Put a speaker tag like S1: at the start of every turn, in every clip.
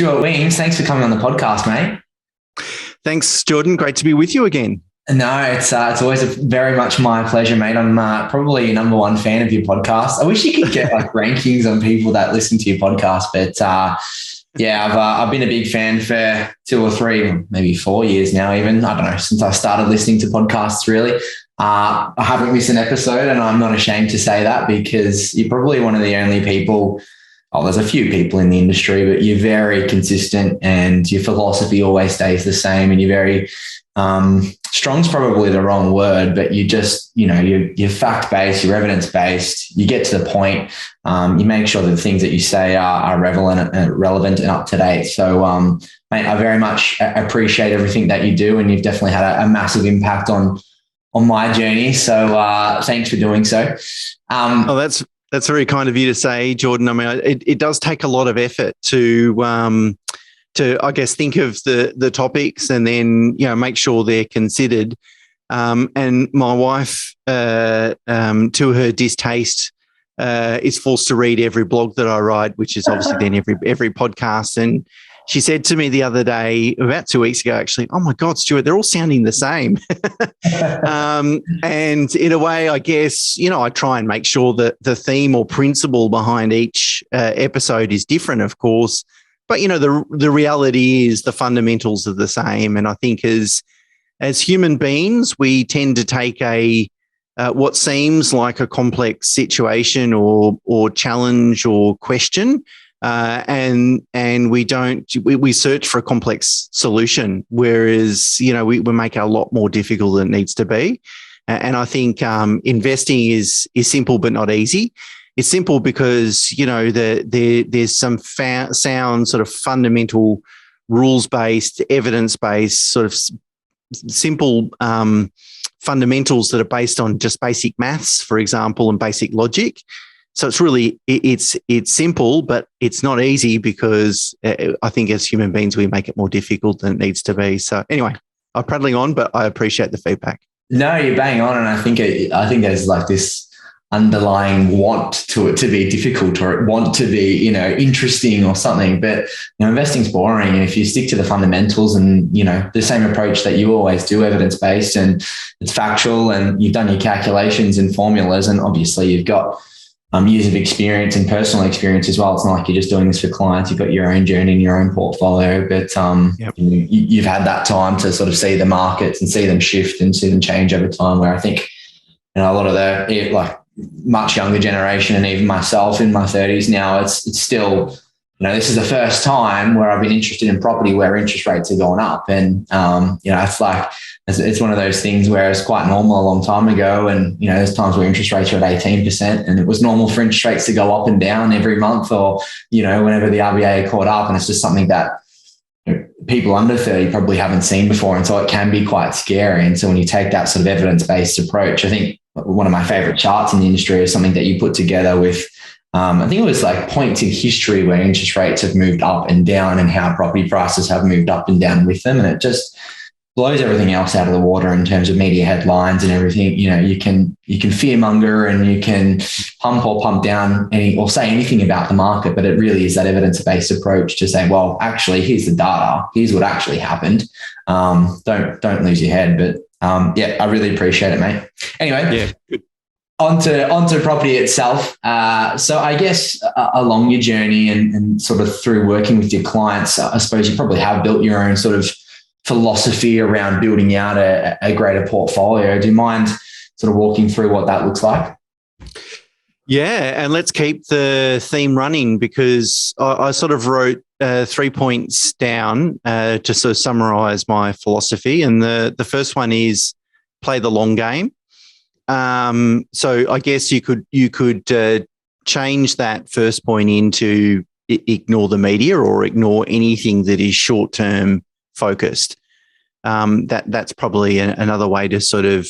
S1: Stuart Wemyss, thanks for coming on the podcast, mate.
S2: Thanks, Jordan. Great to be with you again.
S1: No, it's always very much my pleasure, mate. I'm probably your number one fan of your podcast. I wish you could get like rankings on people that listen to your podcast, but I've been a big fan for 2 or 3, maybe 4 years now. Even I don't know, since I started listening to podcasts. Really, I haven't missed an episode, and I'm not ashamed to say that because you're probably one of the only people. Oh, there's a few people in the industry, but you're very consistent and your philosophy always stays the same, and you're very strong's probably the wrong word, but you just, you're fact-based, you're evidence-based, you get to the point, you make sure that the things that you say are relevant and up to date. So, mate, I very much appreciate everything that you do, and you've definitely had a massive impact on my journey. So thanks for doing so.
S2: That's very kind of you to say, Jordan. I mean, it does take a lot of effort to I guess, think of the topics and then, make sure they're considered. And my wife, to her distaste, is forced to read every blog that I write, which is obviously then every podcast. And she said to me the other day, about 2 weeks ago, actually, "Oh my God, Stuart, they're all sounding the same." And in a way, I guess, I try and make sure that the theme or principle behind each episode is different, of course. But, the reality is the fundamentals are the same. And I think as human beings, we tend to take what seems like a complex situation or challenge or question, and we search for a complex solution, whereas, we make it a lot more difficult than it needs to be. And I think investing is simple but not easy. It's simple because, there's some sound sort of fundamental rules-based, evidence-based sort of simple fundamentals that are based on just basic maths, for example, and basic logic. So it's really, it's simple, but it's not easy because I think as human beings, we make it more difficult than it needs to be. So anyway, I'm prattling on, but I appreciate the feedback.
S1: No, you're bang on. And I think there's like this underlying want to it to be difficult or want to be, interesting or something. But, investing's boring. And if you stick to the fundamentals and, the same approach that you always do, evidence-based, and it's factual, and you've done your calculations and formulas, and obviously you've got years of experience and personal experience as well. It's not like you're just doing this for clients. You've got your own journey and your own portfolio, but
S2: Yep.
S1: You've had that time to sort of see the markets and see them shift and see them change over time, where I think, a lot of the much younger generation, and even myself in my 30s now, it's still, this is the first time where I've been interested in property where interest rates are going up. And, it's one of those things where it's quite normal a long time ago. And, there's times where interest rates are at 18%, and it was normal for interest rates to go up and down every month, or, whenever the RBA caught up. And it's just something that people under 30 probably haven't seen before. And so it can be quite scary. And so when you take that sort of evidence-based approach, I think one of my favorite charts in the industry is something that you put together with, I think it was like points in history where interest rates have moved up and down and how property prices have moved up and down with them. And it just blows everything else out of the water in terms of media headlines and everything. You can fearmonger and you can pump or pump down or say anything about the market, but it really is that evidence-based approach to say, well, actually, here's the data. Here's what actually happened. Don't lose your head. But I really appreciate it, mate. Anyway,
S2: good.
S1: Onto property itself. So I guess along your journey and sort of through working with your clients, I suppose you probably have built your own sort of philosophy around building out a greater portfolio. Do you mind sort of walking through what that looks like?
S2: Yeah, and let's keep the theme running, because I sort of wrote 3 points down to sort of summarize my philosophy. And the first one is play the long game. So I guess you could change that first point into ignore the media or ignore anything that is short-term focused. That's probably another way to sort of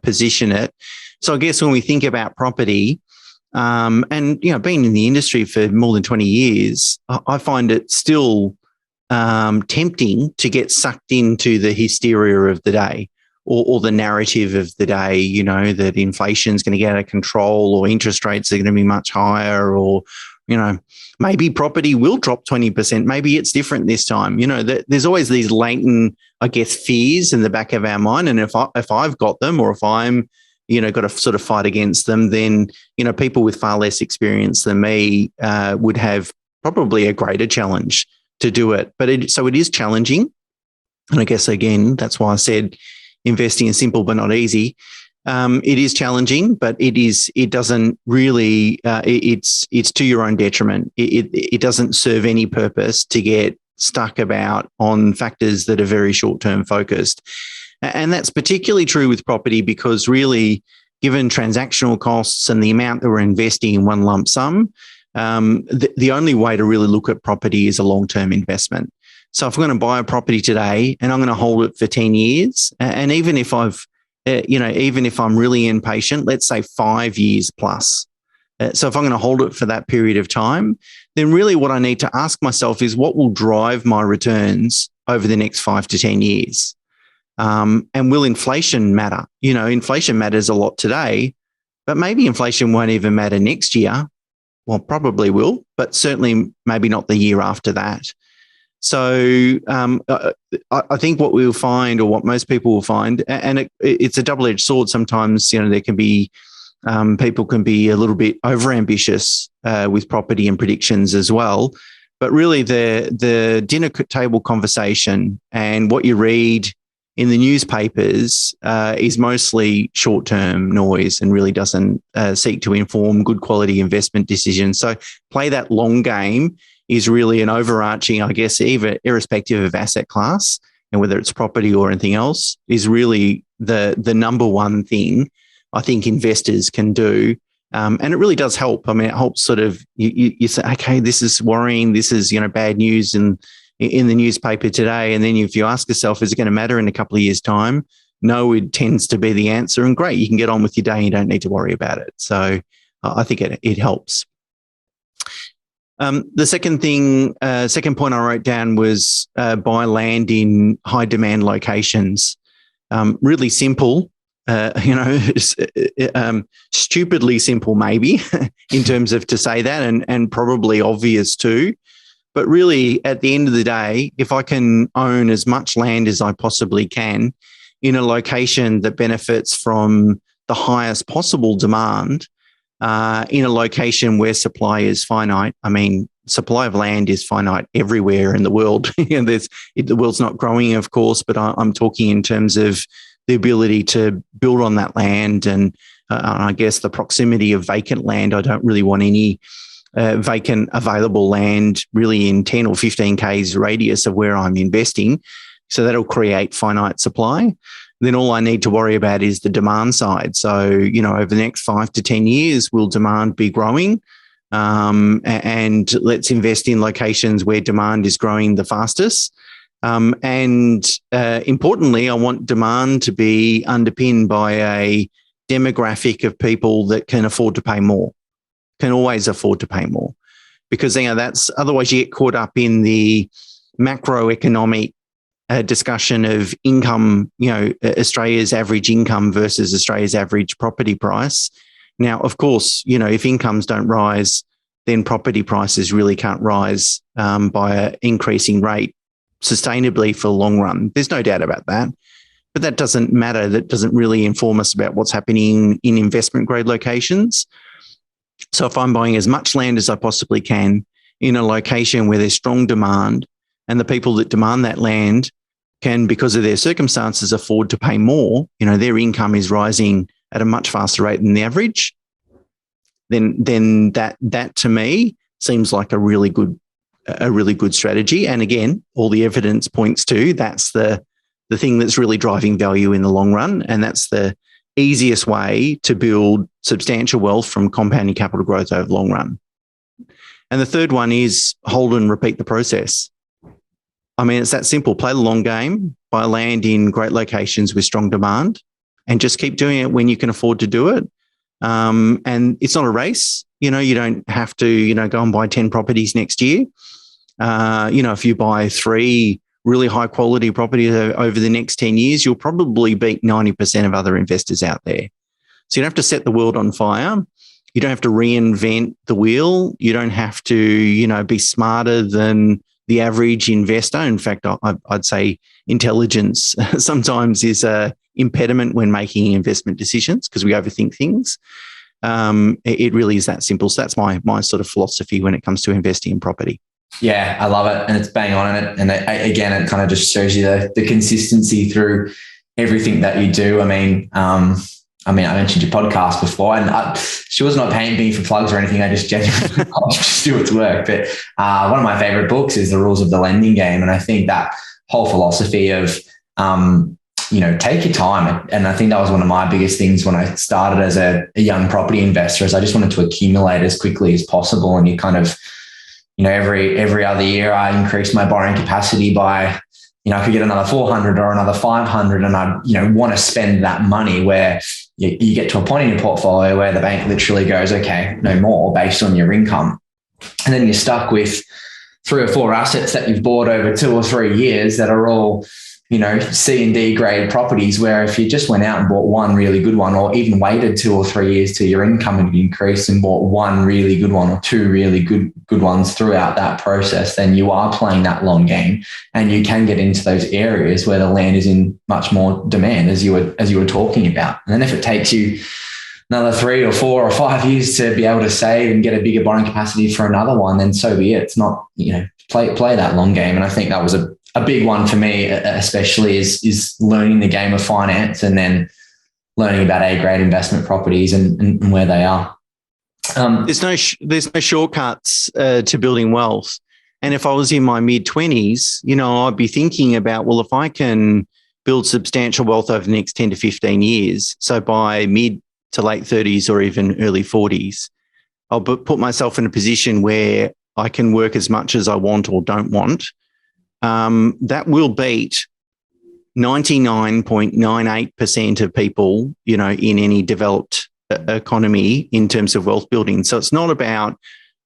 S2: position it. So I guess when we think about property, and being in the industry for more than 20 years, I find it still tempting to get sucked into the hysteria of the day, or the narrative of the day, that inflation is going to get out of control, or interest rates are going to be much higher, or Maybe property will drop 20%. Maybe it's different this time. There's always these latent, I guess, fears in the back of our mind. And if I've got them, or if I'm, got to sort of fight against them, then, people with far less experience than me would have probably a greater challenge to do it. So it is challenging. And I guess, again, that's why I said investing is simple but not easy. It is challenging, but it doesn't really, it's to your own detriment. It doesn't serve any purpose to get stuck on factors that are very short-term focused. And that's particularly true with property, because really, given transactional costs and the amount that we're investing in one lump sum, the only way to really look at property is a long-term investment. So if I'm going to buy a property today and I'm going to hold it for 10 years, and even if even if I'm really impatient, let's say 5 years plus. So if I'm going to hold it for that period of time, then really what I need to ask myself is, what will drive my returns over the next 5 to 10 years? And will inflation matter? Inflation matters a lot today, but maybe inflation won't even matter next year. Well, probably will, but certainly maybe not the year after that. So I think what we'll find, or what most people will find, and it's a double-edged sword sometimes, there can be, people can be a little bit overambitious with property and predictions as well. But really the dinner table conversation and what you read in the newspapers is mostly short-term noise and really doesn't seek to inform good quality investment decisions. So play that long game is really an overarching, I guess, even irrespective of asset class, and whether it's property or anything else, is really the number one thing I think investors can do. And it really does help. I mean, it helps sort of, you say, okay, this is worrying, this is, bad news in the newspaper today. And then if you ask yourself, is it going to matter in a couple of years' time? No, it tends to be the answer. And great, you can get on with your day and you don't need to worry about it. So I think it helps. The second point I wrote down was buy land in high demand locations. Really simple, stupidly simple maybe in terms of to say that, and probably obvious too. But really, at the end of the day, if I can own as much land as I possibly can in a location that benefits from the highest possible demand, in a location where supply is finite. I mean, supply of land is finite everywhere in the world. The world's not growing, of course, but I'm talking in terms of the ability to build on that land, and I guess the proximity of vacant land. I don't really want any vacant available land really in 10 or 15 Ks radius of where I'm investing. So that'll create finite supply. Then all I need to worry about is the demand side. So, over the next 5 to 10 years, will demand be growing? And let's invest in locations where demand is growing the fastest. And importantly, I want demand to be underpinned by a demographic of people that can afford to pay more, can always afford to pay more. Because, that's otherwise you get caught up in the macroeconomic discussion of income, Australia's average income versus Australia's average property price. Now, of course, if incomes don't rise, then property prices really can't rise by an increasing rate sustainably for the long run. There's no doubt about that. But that doesn't matter. That doesn't really inform us about what's happening in investment grade locations. So if I'm buying as much land as I possibly can in a location where there's strong demand, and the people that demand that land can, because of their circumstances, afford to pay more, their income is rising at a much faster rate than the average, then that to me seems like a really good strategy. And again, all the evidence points to that's the thing that's really driving value in the long run, and that's the easiest way to build substantial wealth from compounding capital growth over the long run. And the third one is hold and repeat the process. I mean, it's that simple. Play the long game, buy land in great locations with strong demand, and just keep doing it when you can afford to do it. And it's not a race. You don't have to, go and buy 10 properties next year. If you buy 3 really high quality properties over the next 10 years, you'll probably beat 90% of other investors out there. So you don't have to set the world on fire. You don't have to reinvent the wheel. You don't have to, be smarter than the average investor. In fact, I'd say intelligence sometimes is a impediment when making investment decisions because we overthink things. It really is that simple. So that's my sort of philosophy when it comes to investing in property.
S1: Yeah, I love it. And it's bang on in it. And again, it kind of just shows you the consistency through everything that you do. I mentioned your podcast before, and she was not paying me for plugs or anything. I just genuinely just do its work. But one of my favorite books is The Rules of the Lending Game. And I think that whole philosophy of, take your time. And I think that was one of my biggest things when I started as a young property investor, is I just wanted to accumulate as quickly as possible. And you kind of, every other year I increased my borrowing capacity by, I could get another 400 or another 500, and I, want to spend that money where you get to a point in your portfolio where the bank literally goes, okay, no more based on your income. And then you're stuck with 3 or 4 assets that you've bought over 2 or 3 years that are all, C and D grade properties, where if you just went out and bought one really good one, or even waited 2 or 3 years till your income had increased and bought one really good one or 2 really good ones throughout that process, then you are playing that long game, and you can get into those areas where the land is in much more demand, as you were talking about. And then if it takes you another 3 or 4 or 5 years to be able to save and get a bigger borrowing capacity for another one, then so be it. It's not, play that long game. And I think that was a big one for me, especially is learning the game of finance, and then learning about A-grade investment properties and where they are.
S2: There's no shortcuts to building wealth. And if I was in my mid-20s, I'd be thinking about, well, if I can build substantial wealth over the next 10 to 15 years, so by mid to late 30s or even early 40s, I'll put myself in a position where I can work as much as I want or don't want. That will beat 99.98% of people, in any developed economy in terms of wealth building. So it's not about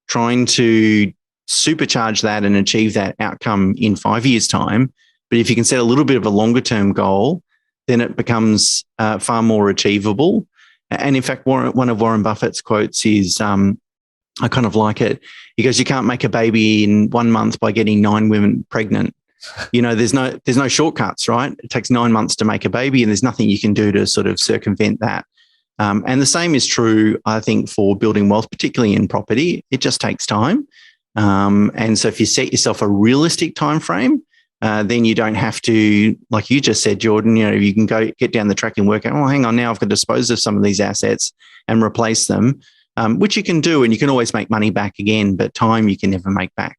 S2: trying to supercharge that and achieve that outcome in 5 years' time. But if you can set a little bit of a longer term goal, then it becomes far more achievable. And in fact, one of Warren Buffett's quotes is, I kind of like it. He goes, "You can't make a baby in 1 month by getting 9 women pregnant." There's no shortcuts, right? It takes 9 months to make a baby, and there's nothing you can do to sort of circumvent that. And the same is true, I think, for building wealth, particularly in property. It just takes time. And so if you set yourself a realistic time frame, then you don't have to, like you just said, Jordan, you can go get down the track and work out, oh, hang on, now I've got to dispose of some of these assets and replace them. Which you can do, and you can always make money back again, but time you can never make back.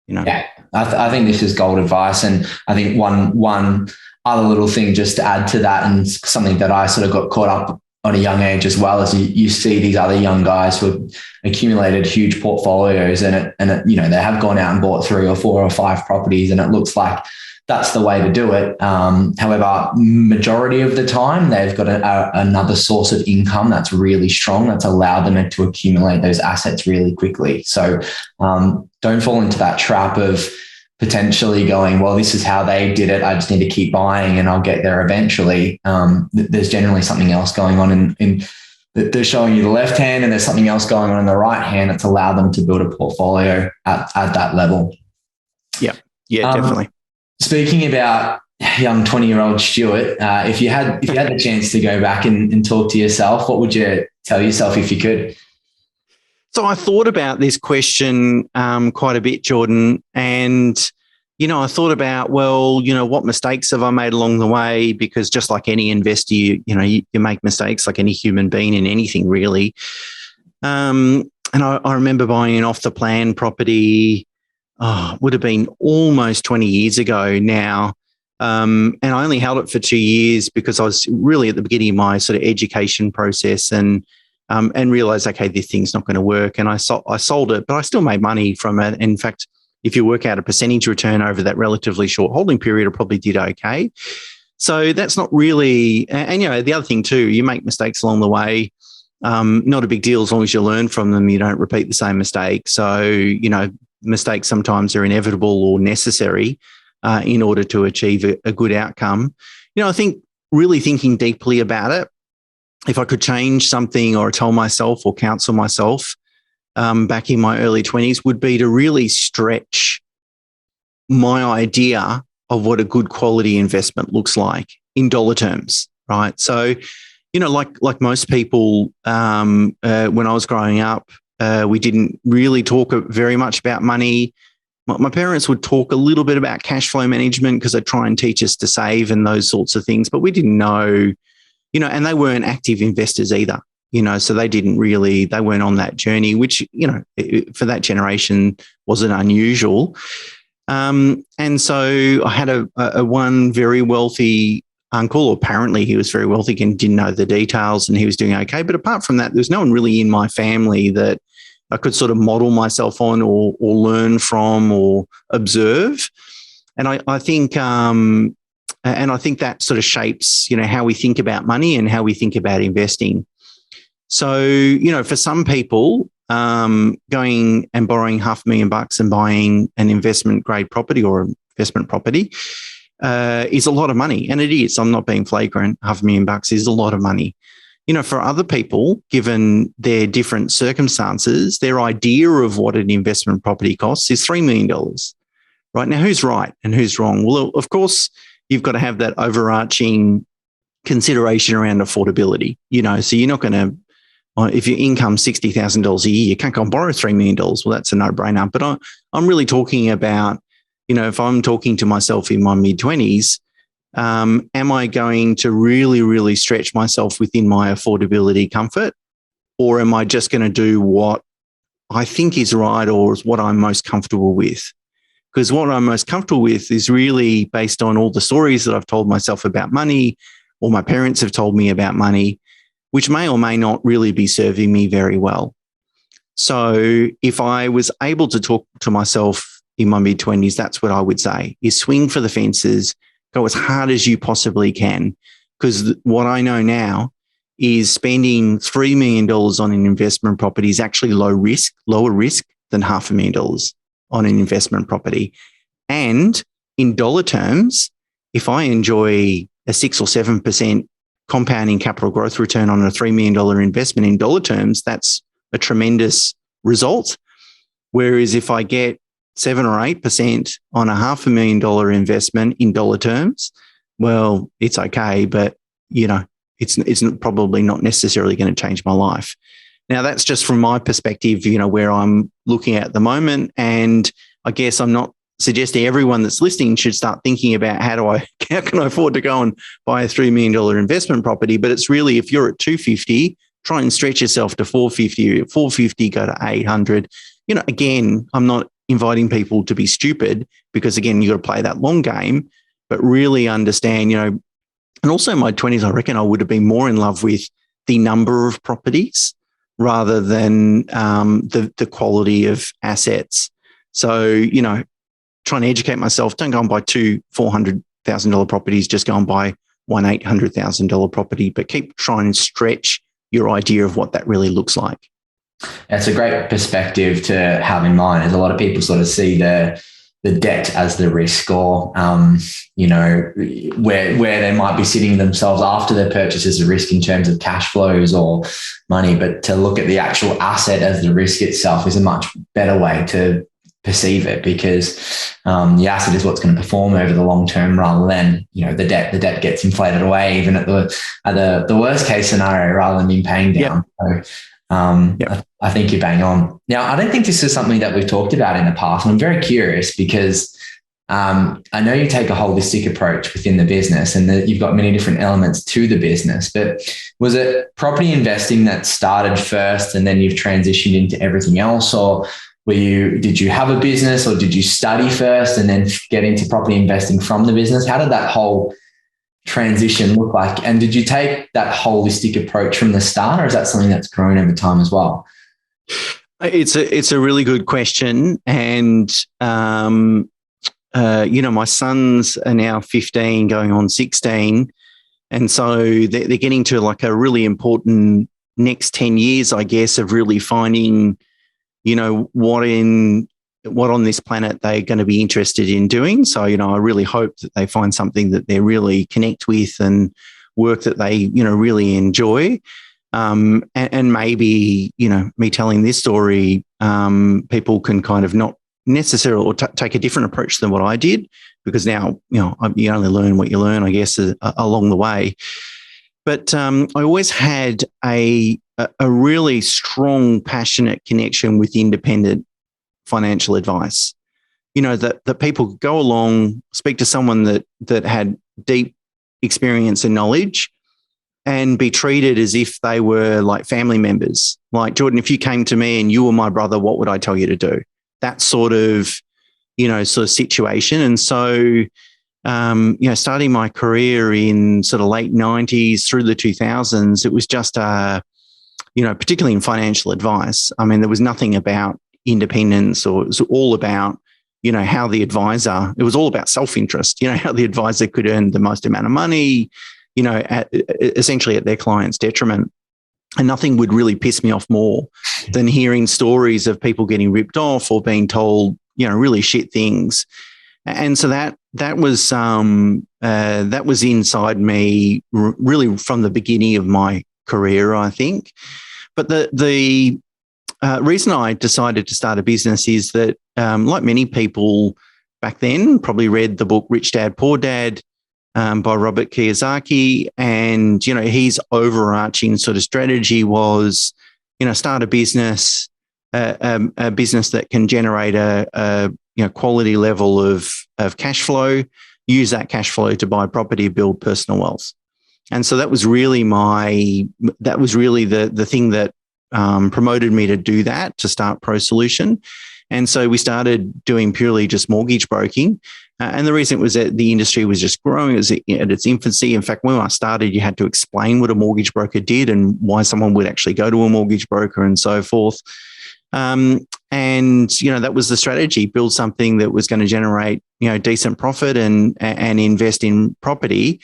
S1: Yeah, I think this is gold advice. And I think one other little thing just to add to that, and something that I sort of got caught up on a young age as well, is you see these other young guys who have accumulated huge portfolios, and they have gone out and bought 3 or 4 or 5 properties, and it looks like that's the way to do it. However, majority of the time, they've got another source of income that's really strong, that's allowed them to accumulate those assets really quickly. So don't fall into that trap of potentially going, well, this is how they did it, I just need to keep buying and I'll get there eventually. There's generally something else going on in they're showing you the left hand, and there's something else going on in the right hand that's allowed them to build a portfolio at that level.
S2: Yeah, definitely.
S1: Speaking about young 20-year-old Stuart, if you had the chance to go back and talk to yourself, what would you tell yourself if you could?
S2: So I thought about this question quite a bit, Jordan, and I thought about, well, what mistakes have I made along the way? Because just like any investor, you make mistakes, like any human being in anything really. And I remember buying an off-the-plan property. Would have been almost 20 years ago now. And I only held it for 2 years because I was really at the beginning of my sort of education process, and realized, okay, this thing's not going to work. And I sold it, but I still made money from it. In fact, if you work out a percentage return over that relatively short holding period, I probably did okay. So that's not really, and the other thing too, you make mistakes along the way. Not a big deal as long as you learn from them. You don't repeat the same mistake. So, mistakes sometimes are inevitable or necessary in order to achieve a good outcome. I think really thinking deeply about it, if I could change something or tell myself or counsel myself back in my early 20s, would be to really stretch my idea of what a good quality investment looks like in dollar terms, right? So, like most people, when I was growing up, we didn't really talk very much about money. My parents would talk a little bit about cash flow management because they'd try and teach us to save and those sorts of things, but we didn't know, and they weren't active investors either, so they weren't on that journey, which, for that generation wasn't unusual. And so I had a one very wealthy uncle. Apparently he was very wealthy and didn't know the details, and he was doing okay. But apart from that, there's no one really in my family that I could sort of model myself on or learn from or observe. And I think that sort of shapes, how we think about money and how we think about investing. So, for some people, going and borrowing $500,000 and buying an investment grade property or investment property is a lot of money. And it is. I'm not being flagrant. $500,000 is a lot of money. For other people, given their different circumstances, their idea of what an investment property costs is $3 million. Right now, who's right and who's wrong? Well, of course, you've got to have that overarching consideration around affordability. So you're not going to, if your income's $60,000 a year, you can't go and borrow $3 million. Well, that's a no-brainer. But I'm really talking about, if I'm talking to myself in my mid-20s, am I going to really, really stretch myself within my affordability comfort? Or am I just going to do what I think is right or is what I'm most comfortable with? Because what I'm most comfortable with is really based on all the stories that I've told myself about money or my parents have told me about money, which may or may not really be serving me very well. So if I was able to talk to myself in my mid-20s, that's what I would say, is swing for the fences, go as hard as you possibly can. Because what I know now is spending $3 million on an investment property is actually lower risk than $500,000 on an investment property. And in dollar terms, if I enjoy a 6 or 7% compounding capital growth return on a $3 million investment in dollar terms, that's a tremendous result. Whereas if I get 7 or 8% on a $500,000 investment in dollar terms, well, it's okay, but it's probably not necessarily going to change my life. Now, that's just from my perspective, where I'm looking at the moment. And I guess I'm not suggesting everyone that's listening should start thinking about how can I afford to go and buy a $3 million investment property? But it's really, if you're at 250, try and stretch yourself to 450, 450, go to 800. Again, I'm not inviting people to be stupid because again, you got to play that long game, but really understand, and also in my 20s, I reckon I would have been more in love with the number of properties rather than the quality of assets. So, trying to educate myself, don't go and buy two $400,000 properties, just go and buy one $800,000 property, but keep trying to stretch your idea of what that really looks like.
S1: It's a great perspective to have in mind, as a lot of people sort of see the debt as the risk, or, where they might be sitting themselves after their purchase as a risk in terms of cash flows or money, but to look at the actual asset as the risk itself is a much better way to perceive it, because the asset is what's going to perform over the long term rather than, the debt gets inflated away even at the worst case scenario rather than being paying down. Yep. So I think you're bang on. Now, I don't think this is something that we've talked about in the past. And I'm very curious because I know you take a holistic approach within the business and that you've got many different elements to the business, but was it property investing that started first and then you've transitioned into everything else? Or did you have a business, or did you study first and then get into property investing from the business? How did that whole transition look like? And did you take that holistic approach from the start, or is that something that's grown over time as well?
S2: It's a really good question. And, my sons are now 15 going on 16. And so they're getting to like a really important next 10 years, I guess, of really finding, what on this planet they're going to be interested in doing. So, I really hope that they find something that they really connect with and work that they, really enjoy. And maybe, me telling this story, people can kind of not necessarily or take a different approach than what I did, because now, you only learn what you learn, I guess, along the way. But I always had a really strong, passionate connection with independent financial advice. That people could go along, speak to someone that had deep experience and knowledge, and be treated as if they were like family members. Like, Jordan, if you came to me and you were my brother, what would I tell you to do? That sort of situation. And so, starting my career in sort of late 90s through the 2000s, it was just, particularly in financial advice, I mean, there was nothing about independence, or it was all about, how the advisor, it was all about self-interest, how the advisor could earn the most amount of money, essentially at their client's detriment. And nothing would really piss me off more than hearing stories of people getting ripped off or being told, really shit things. And so that was inside me really from the beginning of my career, I think. But the reason I decided to start a business is that, like many people back then, probably read the book Rich Dad, Poor Dad by Robert Kiyosaki. And, his overarching sort of strategy was, start a business, a business that can generate a quality level of cash flow, use that cash flow to buy property, build personal wealth. And so that was really the thing that promoted me to do that, to start Pro Solution. And so we started doing purely just mortgage broking. And the reason it was that the industry was just growing, it was at its infancy. In fact, when I started, you had to explain what a mortgage broker did and why someone would actually go to a mortgage broker and so forth. And, that was the strategy, build something that was going to generate, decent profit and invest in property.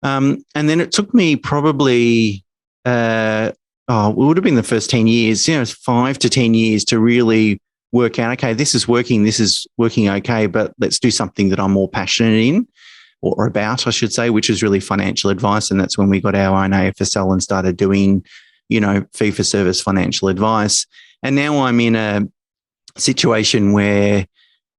S2: And then it took me probably, it would have been the first 10 years, 5 to 10 years to really work out, okay, this is working okay, but let's do something that I'm more passionate in or about, I should say, which is really financial advice. And that's when we got our own AFSL and started doing, fee-for-service financial advice. And now I'm in a situation where,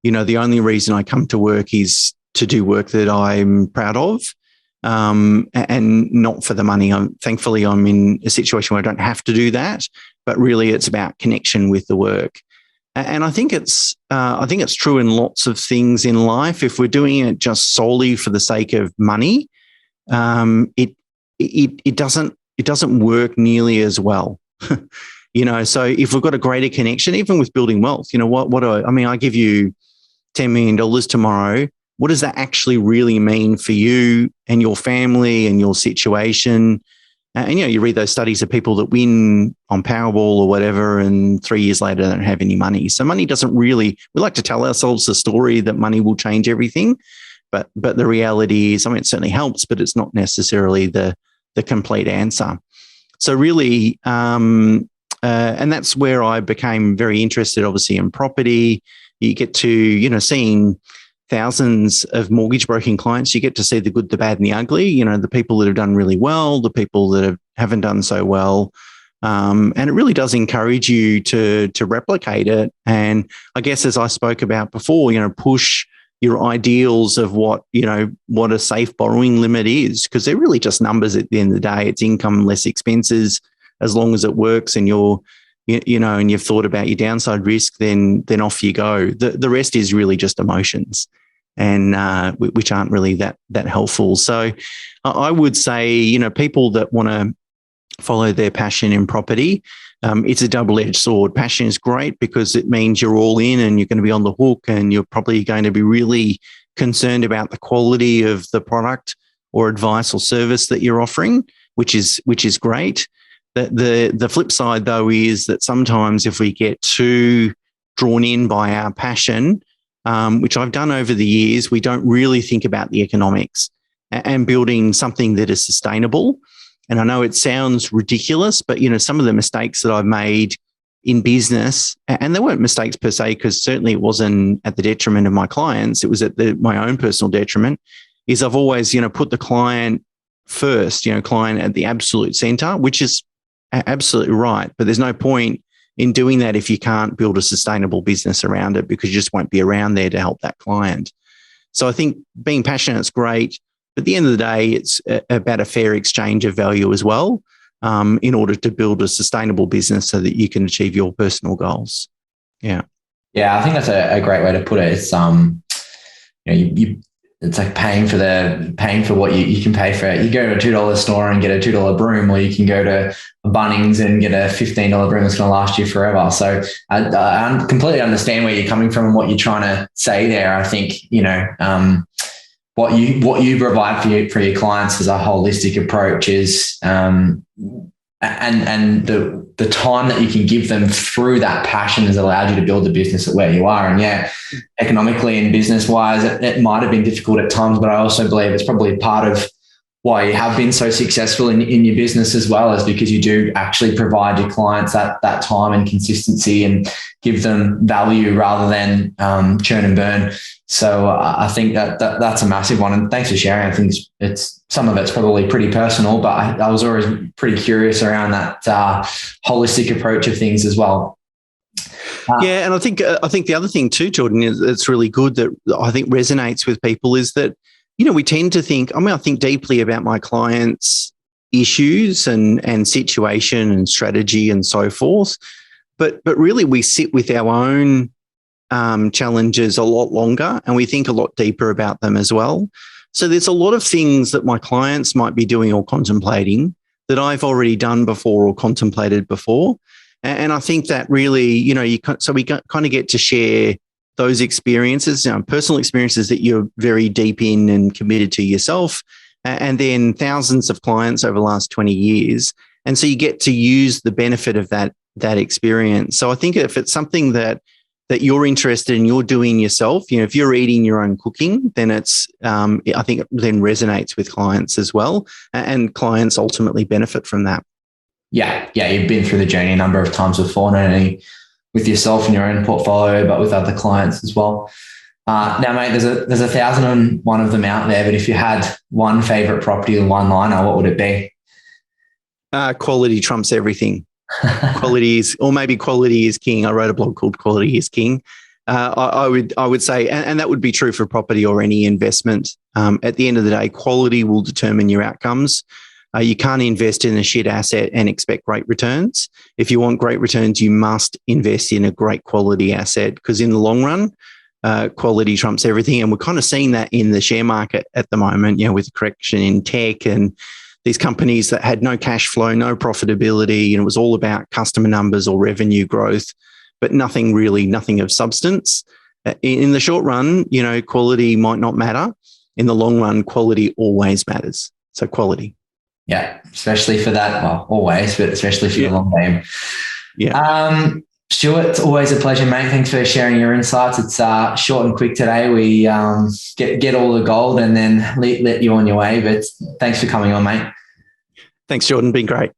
S2: the only reason I come to work is to do work that I'm proud of, and not for the money. Thankfully, I'm in a situation where I don't have to do that, but really it's about connection with the work. And I think it's true in lots of things in life. If we're doing it just solely for the sake of money, it doesn't work nearly as well. So if we've got a greater connection, even with building wealth, I give you $10 million tomorrow. What does that actually really mean for you and your family and your situation? And, you read those studies of people that win on Powerball or whatever, and 3 years later, they don't have any money. So money doesn't really, we like to tell ourselves the story that money will change everything. But the reality is, it certainly helps, but it's not necessarily the complete answer. So really, and that's where I became very interested, obviously, in property. You get to, seeing thousands of mortgage broking clients, you get to see the good, the bad, and the ugly, the people that have done really well, the people that haven't done so well. And it really does encourage you to replicate it. And I guess, as I spoke about before, push your ideals of what a safe borrowing limit is, because they're really just numbers at the end of the day. It's income less expenses. As long as it works and and you've thought about your downside risk, then off you go. The rest is really just emotions, and which aren't really that helpful. So I would say, people that want to follow their passion in property, it's a double-edged sword. Passion is great because it means you're all in and you're going to be on the hook, and you're probably going to be really concerned about the quality of the product or advice or service that you're offering, which is great. The flip side, though, is that sometimes if we get too drawn in by our passion, which I've done over the years, we don't really think about the economics and building something that is sustainable. And I know it sounds ridiculous, but, some of the mistakes that I've made in business, and they weren't mistakes per se, because certainly it wasn't at the detriment of my clients. It was at my own personal detriment, is I've always, put the client first, client at the absolute center, which is absolutely right. But there's no point in doing that if you can't build a sustainable business around it, because you just won't be around there to help that client. So I think being passionate is great, but at the end of the day, it's about a fair exchange of value as well, in order to build a sustainable business so that you can achieve your personal goals. Yeah.
S1: Yeah, I think that's a great way to put it. It's it's like paying for what you can pay for it. You go to a $2 store and get a $2 broom, or you can go to Bunnings and get a $15 broom that's going to last you forever. So I completely understand where you're coming from and what you're trying to say there. I think, what you provide for your clients is a holistic approach, is and the time that you can give them through that passion has allowed you to build the business at where you are. And yeah, economically and business wise, it might have been difficult at times, but I also believe it's probably part of why you have been so successful in your business as well, is because you do actually provide your clients that time and consistency and give them value rather than churn and burn. So I think that's a massive one. And thanks for sharing. I think it's some of it's probably pretty personal, but I was always pretty curious around that holistic approach of things as well.
S2: Yeah, and I think the other thing too, Jordan, is it's really good that I think resonates with people is that, we tend to think, I think deeply about my clients' issues and situation and strategy and so forth, but really we sit with our own challenges a lot longer, and we think a lot deeper about them as well. So there's a lot of things that my clients might be doing or contemplating that I've already done before or contemplated before. And I think that really, so we kind of get to share those experiences, personal experiences that you're very deep in and committed to yourself, and then thousands of clients over the last 20 years. And so you get to use the benefit of that experience. So I think if it's something that you're interested in, you're doing yourself, if you're eating your own cooking, then it's, I think it then resonates with clients as well, and clients ultimately benefit from that.
S1: Yeah. You've been through the journey a number of times before, not only with yourself and your own portfolio, but with other clients as well. Now, mate, there's 1,001 of them out there, but if you had one favorite property or one liner, what would it be?
S2: Quality trumps everything. Quality is king. I wrote a blog called Quality is King. I would say, and that would be true for property or any investment. At the end of the day, quality will determine your outcomes. You can't invest in a shit asset and expect great returns. If you want great returns, you must invest in a great quality asset, because in the long run, quality trumps everything. And we're kind of seeing that in the share market at the moment, with the correction in tech and these companies that had no cash flow, no profitability, and it was all about customer numbers or revenue growth, but nothing of substance. In the short run, quality might not matter. In the long run, quality always matters. So quality.
S1: Yeah, especially for that. Well, always, but especially for the long game.
S2: Yeah.
S1: Stuart, it's always a pleasure, mate. Thanks for sharing your insights. It's short and quick today. We get all the gold and then let you on your way. But thanks for coming on, mate.
S2: Thanks, Jordan. Been great.